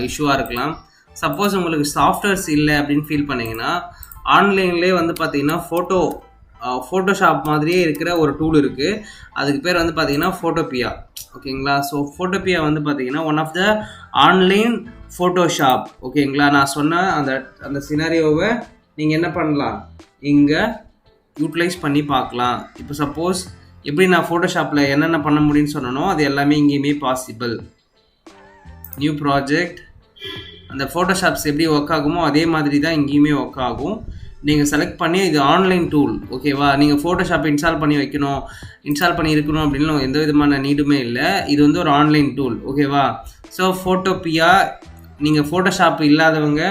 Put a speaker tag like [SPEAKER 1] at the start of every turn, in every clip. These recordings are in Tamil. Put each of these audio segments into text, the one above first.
[SPEAKER 1] இஷ்யூவாக இருக்கலாம். சப்போஸ் உங்களுக்கு சாஃப்ட்வேர்ஸ் இல்லை அப்படின்னு ஃபீல் பண்ணிங்கன்னா ஆன்லைன்லேயே வந்து பார்த்தீங்கன்னா ஃபோட்டோஷாப் மாதிரியே இருக்கிற ஒரு டூல் இருக்குது. அதுக்கு பேர் வந்து பார்த்தீங்கன்னா ஃபோட்டோபியா. ஓகேங்களா? ஸோ ஃபோட்டோபியா வந்து பார்த்தீங்கன்னா one of the online Photoshop. ஓகேங்களா? நான் சொன்ன அந்த சினாரியோவை நீங்கள் என்ன பண்ணலாம், இங்கே யூட்டிலைஸ் பண்ணி பார்க்கலாம். இப்போ சப்போஸ் எப்படி நான் ஃபோட்டோஷாப்பில் என்னென்ன பண்ண முடியும்னு சொன்னனோ அது எல்லாமே இங்கேயுமே பாசிபிள். நியூ ப்ராஜெக்ட், அந்த ஃபோட்டோஷாப்ஸ் எப்படி ஒர்க் ஆகுமோ அதே மாதிரி தான் இங்கேயுமே ஒர்க் ஆகும். நீங்கள் செலக்ட் பண்ணி இது ஆன்லைன் டூல். ஓகேவா? நீங்கள் ஃபோட்டோஷாப் இன்ஸ்டால் பண்ணி இருக்கணும் அப்படின்னு எந்த விதமான நீடுமே இல்லை. இது வந்து ஒரு ஆன்லைன் டூல். ஓகேவா? ஸோ ஃபோட்டோபியா, நீங்கள் ஃபோட்டோஷாப் இல்லாதவங்க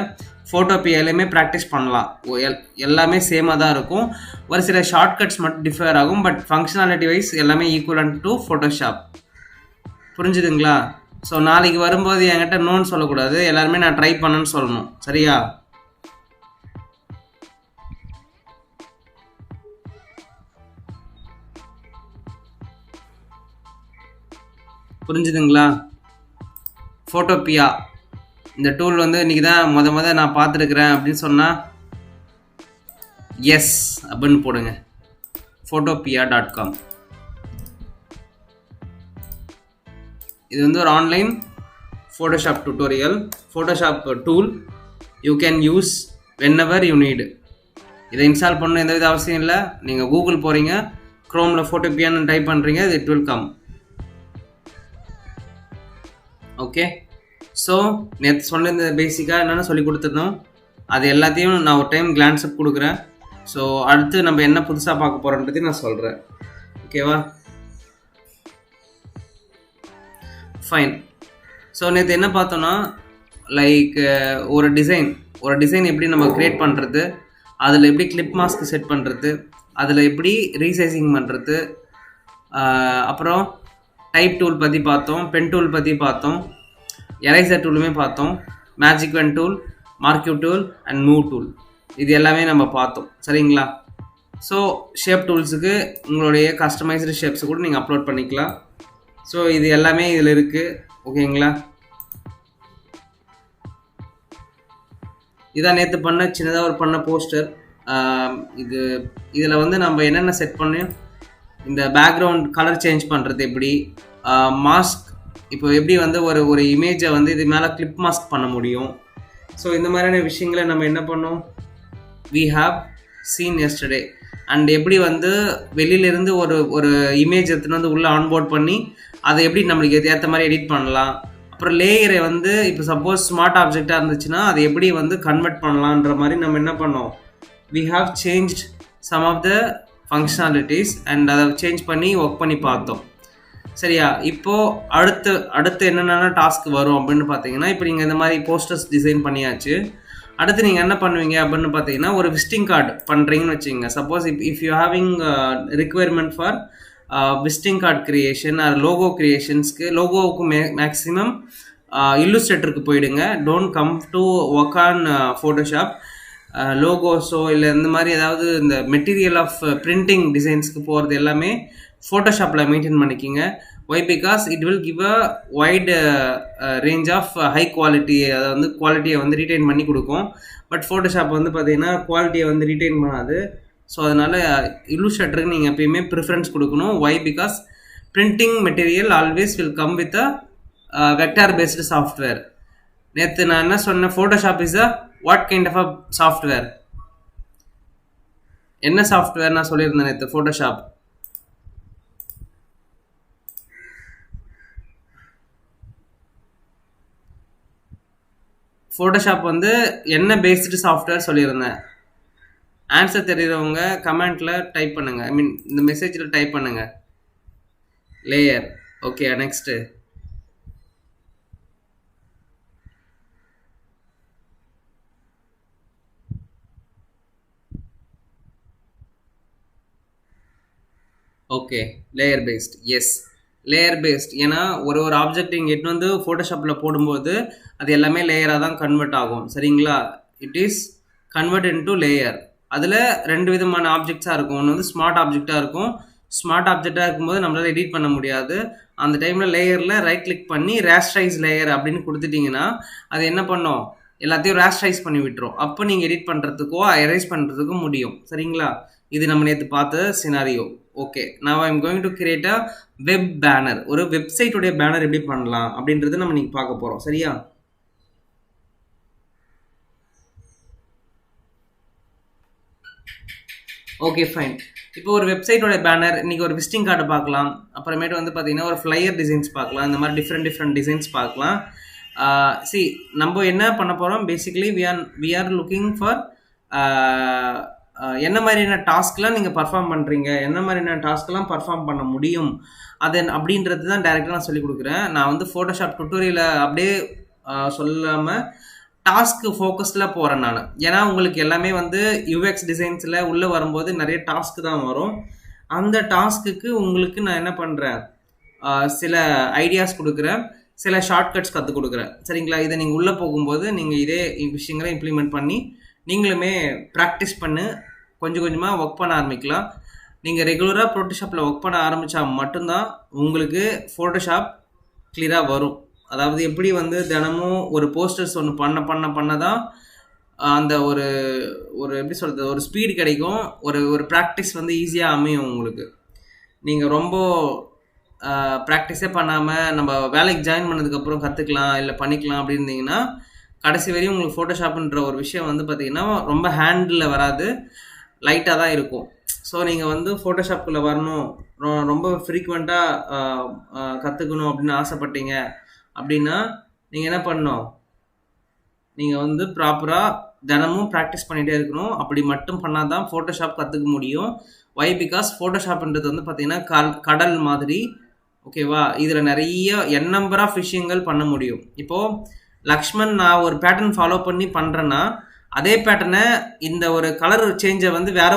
[SPEAKER 1] ஃபோட்டோபியாலையுமே ப்ராக்டிஸ் பண்ணலாம். எல்லாமே சேமாக தான் இருக்கும். ஒரு சில ஷார்ட்கட்ஸ் மட்டும் டிஃபர் ஆகும். பட் ஃபங்க்ஷனாலிட்டி வைஸ் எல்லாமே ஈக்குவலன்ட் டு ஃபோட்டோஷாப். புரிஞ்சுதுங்களா? ஸோ நாளைக்கு வரும்போது என்கிட்ட நோன்னு சொல்லக்கூடாது, எல்லாருமே நான் ட்ரை பண்ணேன்னு சொல்லணும். சரியா? புரிஞ்சுதுங்களா? ஃபோட்டோபியா இந்த டூல் வந்து இன்றைக்கி தான் முத நான் பார்த்துருக்குறேன் அப்படின்னு சொன்னால் எஸ் அப்படின்னு போடுங்க. photopia.com. இது வந்து ஒரு online Photoshop tutorial, Photoshop tool. You can use whenever you need. இதை இன்ஸ்டால் பண்ணணும் எந்தவித அவசியம் இல்லை. நீங்கள் கூகுள் போகிறீங்க, க்ரோமில் ஃபோட்டோபியான்னு டைப் பண்ணுறீங்க, it will come. Okay. So நேற்று சொன்ன இந்த பேசிக்காக என்னென்ன சொல்லி கொடுத்துருந்தோம் அது எல்லாத்தையும் நான் ஒரு டைம் கிளான்ஸ் அப் கொடுக்குறேன். ஸோ அடுத்து நம்ம என்ன புதுசாக பார்க்க போகிறோன்றதையும் நான் சொல்கிறேன். ஓகேவா? ஃபைன். ஸோ நேற்று என்ன பார்த்தோன்னா, லைக் ஒரு டிசைன் எப்படி நம்ம க்ரியேட் பண்ணுறது, அதில் எப்படி கிளிப் மாஸ்க் செட் பண்ணுறது, அதில் எப்படி ரீசைசிங் பண்ணுறது, அப்புறம் டைப் டூல் பற்றி பார்த்தோம், பென் டூல் பற்றி பார்த்தோம், எரேசர் டூலுமே பார்த்தோம், magic pen tool, marquee tool and move tool. இது எல்லாமே நம்ம பார்த்தோம். சரிங்களா? ஸோ ஷேப் டூல்ஸுக்கு உங்களுடைய கஸ்டமைஸ்டு ஷேப்ஸை கூட நீங்கள் அப்லோட் பண்ணிக்கலாம். ஸோ இது எல்லாமே இதில் இருக்குது. ஓகேங்களா? இதான் நேற்று சின்னதாக பண்ண போஸ்டர். இதில் வந்து நம்ம என்னென்ன செட் பண்ணோம், இந்த பேக்ரவுண்ட் கலர் சேஞ்ச் பண்ணுறது எப்படி, மாஸ்க் இப்போ எப்படி வந்து ஒரு இமேஜை வந்து இது மேலே கிளிப் மாஸ்க் பண்ண முடியும். ஸோ இந்த மாதிரியான விஷயங்களை நம்ம என்ன பண்ணோம், we have seen yesterday. And எப்படி வந்து வெளியிலேருந்து ஒரு இமேஜ் எடுத்துன்னு வந்து உள்ளே ஆன்போர்ட் பண்ணி அதை எப்படி நம்மளுக்கு ஏற்ற மாதிரி எடிட் பண்ணலாம். அப்புறம் லேயரை வந்து இப்போ சப்போஸ் ஸ்மார்ட் ஆப்ஜெக்டாக இருந்துச்சுன்னா அதை எப்படி வந்து கன்வெர்ட் பண்ணலான்ற மாதிரி நம்ம என்ன பண்ணோம், we have changed some of the functionalities and அதை சேஞ்ச் பண்ணி ஒர்க் பண்ணி பார்த்தோம். சரியா? இப்போது அடுத்து என்னென்ன டாஸ்க் வரும் அப்படின்னு பார்த்தீங்கன்னா, இப்போ நீங்கள் இந்த மாதிரி போஸ்டர்ஸ் டிசைன் பண்ணியாச்சு. அடுத்து நீங்கள் என்ன பண்ணுவீங்க அப்படின்னு பார்த்தீங்கன்னா, ஒரு விசிட்டிங் கார்டு பண்ணுறீங்கன்னு வச்சுக்கோங்க. Suppose if you having requirement for visiting card creation or logo கிரியேஷன்ஸ்க்கு, லோகோவுக்கு மேக்ஸிமம் இல்லுஸ்ட்ரேட்டருக்கு போயிடுங்க. Don't come to work on Photoshop. லோகோஸோ இல்லை இந்த மாதிரி ஏதாவது இந்த மெட்டீரியல் ஆஃப் பிரிண்டிங் டிசைன்ஸ்க்கு போகிறது எல்லாமே ஃபோட்டோஷாப்பில் மெயின்டைன் பண்ணிக்கிங்க. Why? Because it will give a wide range of high quality. அதை வந்து குவாலிட்டியை வந்து ரீட்டைன் பண்ணி கொடுக்கும். பட் ஃபோட்டோஷாப் வந்து பார்த்தீங்கன்னா குவாலிட்டியை வந்து ரீட்டைன் பண்ணாது. ஸோ அதனால் இல்லுஸ்ட்ரேட்டருக்கு நீங்கள் எப்பயுமே ப்ரிஃபரன்ஸ் கொடுக்கணும். Why? Because printing material always will come with a vector based software. நேற்று நான் என்ன சொன்னேன், Photoshop is a what kind of a software? என்ன சாஃப்ட்வேர் நான் சொல்லியிருந்தேன் நேற்று? ஃபோட்டோஷாப் வந்து என்ன பேஸ்டு சாஃப்ட்வேர் சொல்லியிருந்தேன்? ஆன்சர் தெரிகிறவங்க கமெண்ட்டில் டைப் பண்ணுங்கள். ஐ மீன் இந்த மெசேஜில் டைப் பண்ணுங்கள். Layer. Okay. Next okay, layer based. Yes, layer based. ஏன்னா ஒரு ஆப்ஜெக்ட் இங்கே எட்டு வந்து ஃபோட்டோஷாப்பில் போடும்போது அது எல்லாமே லேயராக தான் கன்வெர்ட் ஆகும். சரிங்களா? It is convert into layer. அதில் ரெண்டு விதமான ஆப்ஜெக்ட்ஸாக இருக்கும். ஒன்று வந்து ஸ்மார்ட் ஆப்ஜெக்டாக இருக்கும். ஸ்மார்ட் ஆப்ஜெக்டாக இருக்கும்போது நம்மளால் எடிட் பண்ண முடியாது. அந்த டைமில் லேயரில் ரைட் கிளிக் பண்ணி ரேஸ்டரைஸ் லேயர் அப்படின்னு கொடுத்துட்டிங்கன்னா அது என்ன பண்ணும், எல்லாத்தையும் ரேஸ்டரைஸ் பண்ணி விட்டுரும். அப்போ நீங்கள் எடிட் பண்ணுறதுக்கோ எரேஸ் பண்ணுறதுக்கோ முடியும். சரிங்களா? இது நம்ம நேற்று பார்த்த சினாரியோ. ஓகே, நான் I'm going to create a web banner. ஒரு வெப்சைட்டுடைய பேனர் எப்படி பண்ணலாம் அப்படின்றது நம்ம இன்னைக்கு பார்க்க போகிறோம். சரியா? Okay fine. இப்போ ஒரு வெப்சைட்டோட பேனர், இன்னைக்கு ஒரு விசிட்டிங் கார்டை பார்க்கலாம். அப்புறமேட்டு வந்து பார்த்தீங்கன்னா ஒரு ஃப்ளையர் டிசைன்ஸ் பார்க்கலாம். இந்த மாதிரி டிஃப்ரெண்ட் டிசைன்ஸ் பார்க்கலாம். சி, நம்ம என்ன பண்ண போகிறோம், basically we are looking for என்ன மாதிரியான டாஸ்க்லாம் நீங்கள் பர்ஃபார்ம் பண்ணுறீங்க, என்ன மாதிரியான டாஸ்க்லாம் பர்ஃபார்ம் பண்ண முடியும் அது அப்படின்றது தான் டைரெக்டாக நான் சொல்லிக் கொடுக்குறேன். நான் வந்து ஃபோட்டோஷாப் டுட்டோரியலை அப்படியே சொல்லாமல் டாஸ்க்கு ஃபோக்கஸ்டில் போகிறேன் நான். ஏன்னா உங்களுக்கு எல்லாமே வந்து யூஎக்ஸ் டிசைன்ஸில் உள்ளே வரும்போது நிறைய டாஸ்க்கு தான் வரும். அந்த டாஸ்க்குக்கு உங்களுக்கு நான் என்ன பண்ணுறேன், சில ஐடியாஸ் கொடுக்குறேன், சில ஷார்ட்கட்ஸ் கற்றுக் கொடுக்குறேன். சரிங்களா? இதை நீங்கள் உள்ளே போகும்போது நீங்கள் இதே விஷயங்களை இம்ப்ளிமெண்ட் பண்ணி நீங்களுமே ப்ராக்டிஸ் பண்ணி கொஞ்சம் கொஞ்சமாக ஒர்க் பண்ண ஆரம்பிக்கலாம். நீங்கள் ரெகுலராக ஃபோட்டோஷாப்பில் ஒர்க் பண்ண ஆரம்பித்தா மட்டும்தான் உங்களுக்கு ஃபோட்டோஷாப் கிளியராக வரும். அதாவது எப்படி வந்து தினமும் ஒரு போஸ்டர்ஸ் ஒன்று பண்ண தான் அந்த ஒரு ஒரு எப்படி சொல்கிறது, ஒரு ஸ்பீடு கிடைக்கும், ஒரு ப்ராக்டிஸ் வந்து ஈஸியாக அமையும் உங்களுக்கு. நீங்கள் ரொம்ப ப்ராக்டிஸே பண்ணாமல் நம்ம வேலைக்கு ஜாயின் பண்ணதுக்கப்புறம் கற்றுக்கலாம் இல்லை பண்ணிக்கலாம் அப்படி இருந்தீங்கன்னா கடைசி வரையும் உங்களுக்கு ஃபோட்டோஷாப்புன்ற ஒரு விஷயம் வந்து பார்த்திங்கன்னா ரொம்ப ஹேண்டில் வராது, லைட்டாக தான் இருக்கும். ஸோ நீங்கள் வந்து ஃபோட்டோஷாப்புக்குள்ளே வரணும், ரொம்ப ஃப்ரீக்வெண்ட்டாக கற்றுக்கணும் அப்படின்னு ஆசைப்பட்டீங்க அப்படின்னா நீங்கள் என்ன பண்ணணும், நீங்கள் வந்து ப்ராப்பராக தினமும் ப்ராக்டிஸ் பண்ணிகிட்டே இருக்கணும். அப்படி மட்டும் பண்ணால் தான் ஃபோட்டோஷாப் கற்றுக்க முடியும். வை? பிகாஸ் ஃபோட்டோஷாப்ன்றது வந்து பார்த்திங்கன்னா கடல் மாதிரி. ஓகேவா? இதில் நிறைய நம்பர் ஆஃப் விஷயங்கள் பண்ண முடியும். இப்போது லக்ஷ்மண் நான் ஒரு பேட்டர்ன் ஃபாலோ பண்ணி பண்ணுறேன்னா அதே பேட்டர்னை இந்த ஒரு கலர் சேஞ்சை வந்து வேற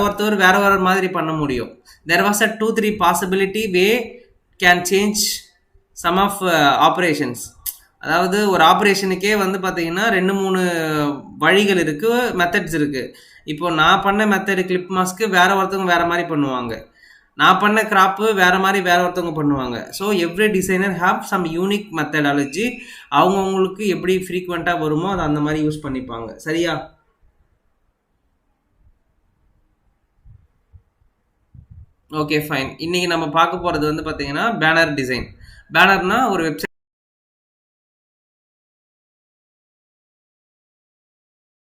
[SPEAKER 1] வேறு மாதிரி பண்ண முடியும். There was a 2-3 possibility we can change some of operations. அதாவது ஒரு ஆப்ரேஷனுக்கே வந்து பார்த்தீங்கன்னா 2-3 வழிகள் இருக்குது, மெத்தட்ஸ் இருக்குது. இப்போ நான் பண்ண மெத்தடு கிளிப் மாஸ்க்கு ஒருத்தவங்க வேறு மாதிரி பண்ணுவாங்க, நான் பண்ண கிராப்பு வேறு மாதிரி ஒருத்தவங்க பண்ணுவாங்க. So every designer have some unique methodology. அவங்கவுங்களுக்கு எப்படி ஃப்ரீக்வெண்ட்டாக வருமோ அதை அந்த மாதிரி யூஸ் பண்ணிப்பாங்க. சரியா? Okay fine. இன்றைக்கி நம்ம பார்க்க போகிறது வந்து பார்த்தீங்கன்னா பேனர் டிசைன். பேனர்னால் ஒரு வெப்சைட்